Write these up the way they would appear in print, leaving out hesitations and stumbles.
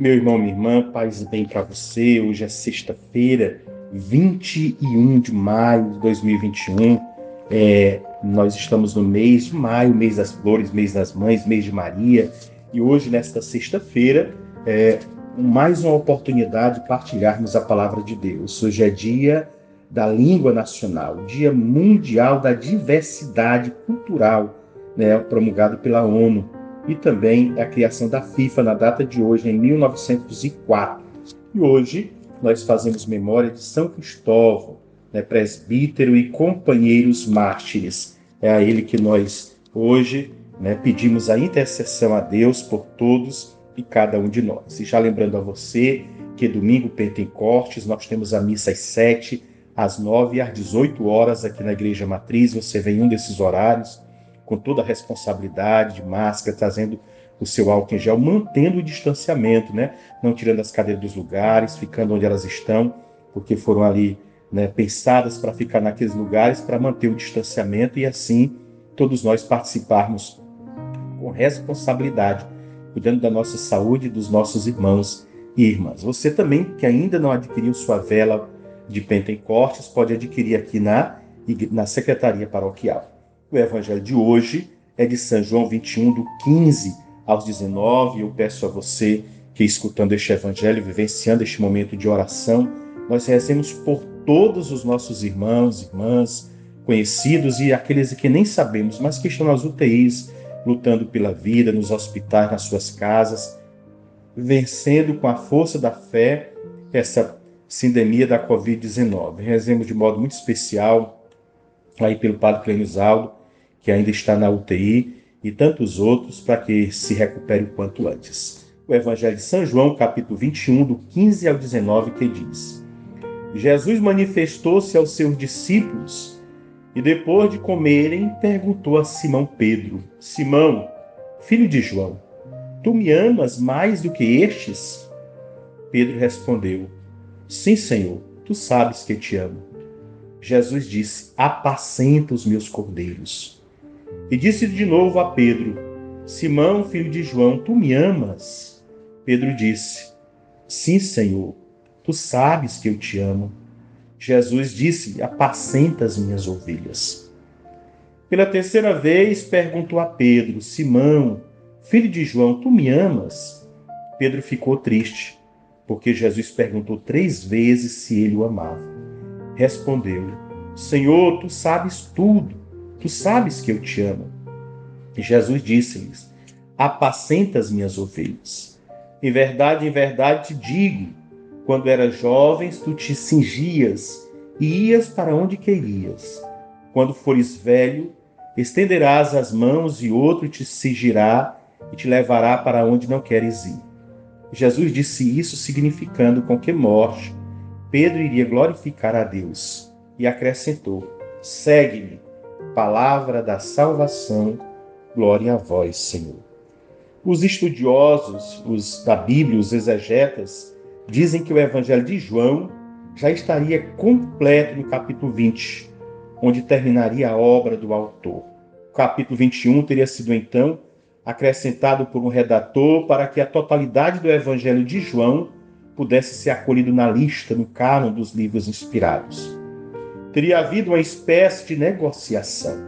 Meu irmão, minha irmã, paz e bem para você. Hoje é sexta-feira, 21 de maio de 2021. Nós estamos no mês de maio, mês das flores, mês das mães, mês de Maria. E hoje, nesta sexta-feira, mais uma oportunidade de partilharmos a palavra de Deus. Hoje é dia da língua nacional, dia mundial da diversidade cultural, né, promulgado pela ONU. E também a criação da FIFA na data de hoje, em 1904. E hoje nós fazemos memória de São Cristóvão, né, presbítero e companheiros mártires. É a ele que nós hoje, né, pedimos a intercessão a Deus por todos e cada um de nós. E já lembrando a você que domingo Pentecostes nós temos a missa às 7, às 9 e às 18 horas aqui na Igreja Matriz. Você vem em um desses horários, com toda a responsabilidade de máscara, trazendo o seu álcool em gel, mantendo o distanciamento, né? Não tirando as cadeiras dos lugares, ficando onde elas estão, porque foram ali, né, pensadas para ficar naqueles lugares, para manter o distanciamento e assim todos nós participarmos com responsabilidade, cuidando da nossa saúde e dos nossos irmãos e irmãs. Você também, que ainda não adquiriu sua vela de Pentecostes, pode adquirir aqui na Secretaria Paroquial. O evangelho de hoje é de São João 21, do 15 aos 19. Eu peço a você que, escutando este evangelho, vivenciando este momento de oração, nós rezemos por todos os nossos irmãos, irmãs, conhecidos e aqueles que nem sabemos, mas que estão nas UTIs, lutando pela vida, nos hospitais, nas suas casas, vencendo com a força da fé essa sindemia da Covid-19. Rezemos de modo muito especial aí pelo Padre Clenisaldo, que ainda está na UTI, e tantos outros, para que se recupere o quanto antes. O Evangelho de São João, capítulo 21, do 15 ao 19, que diz: Jesus manifestou-se aos seus discípulos e, depois de comerem, perguntou a Simão Pedro: Simão, filho de João, tu me amas mais do que estes? Pedro respondeu: Sim, Senhor, tu sabes que te amo. Jesus disse: apacenta os meus cordeiros. E disse de novo a Pedro: Simão, filho de João, tu me amas? Pedro disse: Sim, Senhor, tu sabes que eu te amo. Jesus disse: apacenta as minhas ovelhas. Pela terceira vez perguntou a Pedro: Simão, filho de João, tu me amas? Pedro ficou triste, porque Jesus perguntou 3 vezes se ele o amava. Respondeu: Senhor, tu sabes tudo, tu sabes que eu te amo. E Jesus disse-lhes: apacenta as minhas ovelhas. Em verdade te digo, quando eras jovem, tu te cingias e ias para onde querias. Quando fores velho, estenderás as mãos e outro te cingirá e te levará para onde não queres ir. Jesus disse isso significando com que morte Pedro iria glorificar a Deus, e acrescentou: segue-me, palavra da salvação, glória a vós, Senhor. Os estudiosos da Bíblia, os exegetas, dizem que o Evangelho de João já estaria completo no capítulo 20, onde terminaria a obra do autor. O capítulo 21 teria sido, então, acrescentado por um redator para que a totalidade do Evangelho de João pudesse ser acolhido na lista, no cânon dos livros inspirados. Teria havido uma espécie de negociação.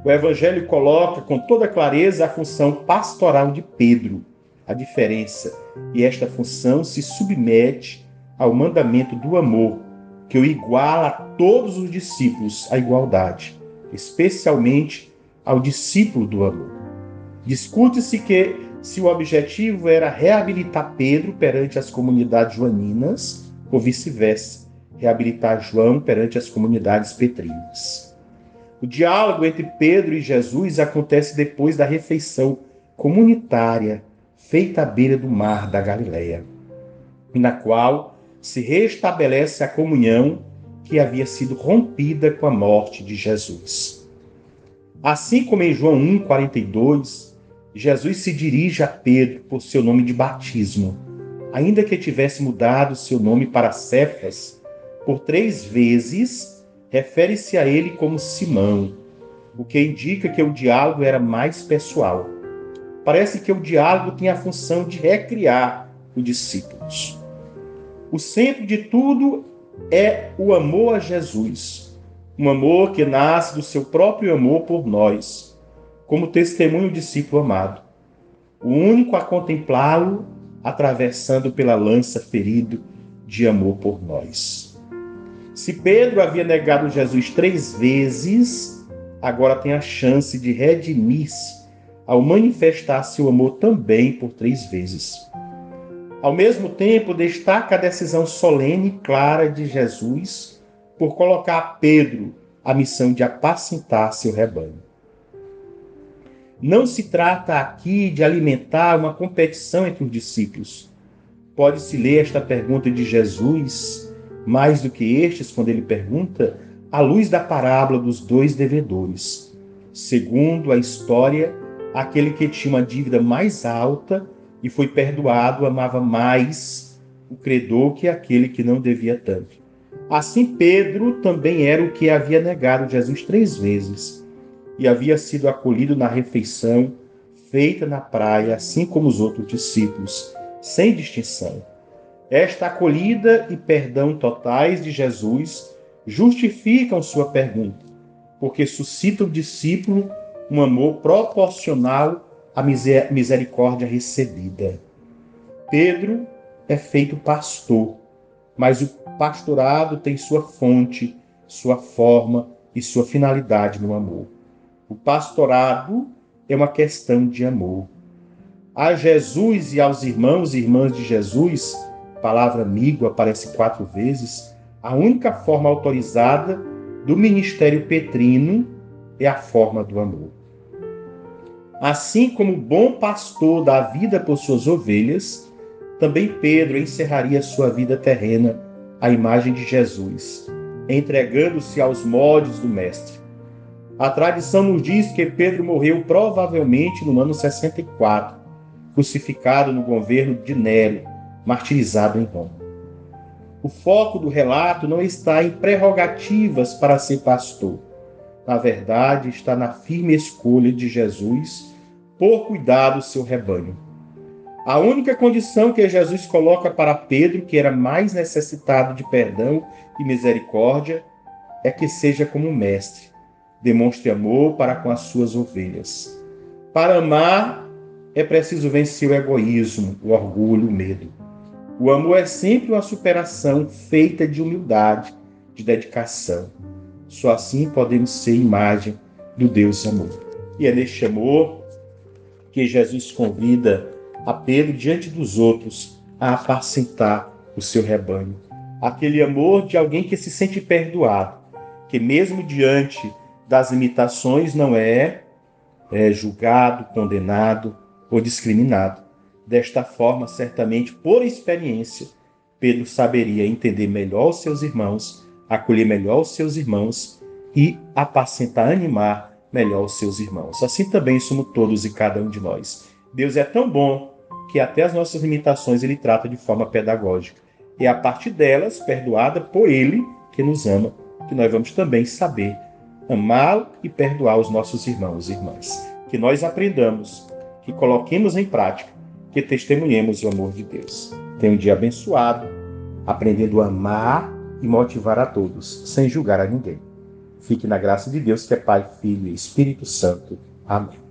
O Evangelho coloca com toda clareza a função pastoral de Pedro, a diferença, e esta função se submete ao mandamento do amor, que o iguala a todos os discípulos à igualdade, especialmente ao discípulo do amor. Discute-se que se o objetivo era reabilitar Pedro perante as comunidades joaninas, ou vice-versa, reabilitar João perante as comunidades petrinas. O diálogo entre Pedro e Jesus acontece depois da refeição comunitária feita à beira do mar da Galileia, na qual se restabelece a comunhão que havia sido rompida com a morte de Jesus. Assim como em João 1,42, Jesus se dirige a Pedro por seu nome de batismo, ainda que tivesse mudado seu nome para Cefas, por 3 vezes refere-se a ele como Simão, o que indica que o diálogo era mais pessoal. Parece que o diálogo tem a função de recriar os discípulos. O centro de tudo é o amor a Jesus, um amor que nasce do seu próprio amor por nós, como testemunho discípulo amado, o único a contemplá-lo atravessando pela lança ferido de amor por nós. Se Pedro havia negado Jesus 3 vezes, agora tem a chance de redimir-se ao manifestar seu amor também por 3 vezes. Ao mesmo tempo, destaca a decisão solene e clara de Jesus por colocar a Pedro a missão de apacentar seu rebanho. Não se trata aqui de alimentar uma competição entre os discípulos. Pode-se ler esta pergunta de Jesus, mais do que estes, quando ele pergunta, à luz da parábola dos 2 devedores. Segundo a história, aquele que tinha uma dívida mais alta e foi perdoado amava mais o credor que aquele que não devia tanto. Assim, Pedro também era o que havia negado Jesus 3 vezes e havia sido acolhido na refeição feita na praia, assim como os outros discípulos, sem distinção. Esta acolhida e perdão totais de Jesus justificam sua pergunta, porque suscita o discípulo um amor proporcional à misericórdia recebida. Pedro é feito pastor, mas o pastorado tem sua fonte, sua forma e sua finalidade no amor. O pastorado é uma questão de amor. A Jesus e aos irmãos e irmãs de Jesus, a palavra amigo aparece 4 vezes, a única forma autorizada do ministério petrino é a forma do amor. Assim como o bom pastor dá a vida por suas ovelhas, também Pedro encerraria sua vida terrena à imagem de Jesus, entregando-se aos moldes do Mestre. A tradição nos diz que Pedro morreu provavelmente no ano 64, crucificado no governo de Nero, martirizado em Roma. O foco do relato não está em prerrogativas para ser pastor. Na verdade, está na firme escolha de Jesus por cuidar do seu rebanho. A única condição que Jesus coloca para Pedro, que era mais necessitado de perdão e misericórdia, é que seja como o mestre, demonstre amor para com as suas ovelhas. Para amar, é preciso vencer o egoísmo, o orgulho, o medo. O amor é sempre uma superação feita de humildade, de dedicação. Só assim podemos ser imagem do Deus amor. E é neste amor que Jesus convida a Pedro diante dos outros a apacentar o seu rebanho. Aquele amor de alguém que se sente perdoado, que mesmo diante das limitações não é julgado, condenado ou discriminado. Desta forma, certamente, por experiência, Pedro saberia entender melhor os seus irmãos, acolher melhor os seus irmãos e apacentar, animar melhor os seus irmãos. Assim também somos todos e cada um de nós. Deus é tão bom que até as nossas limitações ele trata de forma pedagógica. E é a partir delas, perdoada por ele, que nos ama, que nós vamos também saber amá-lo e perdoar os nossos irmãos e irmãs. Que nós aprendamos, que coloquemos em prática, que testemunhemos o amor de Deus. Tenha um dia abençoado, aprendendo a amar e motivar a todos, sem julgar a ninguém. Fique na graça de Deus, que é Pai, Filho e Espírito Santo. Amém.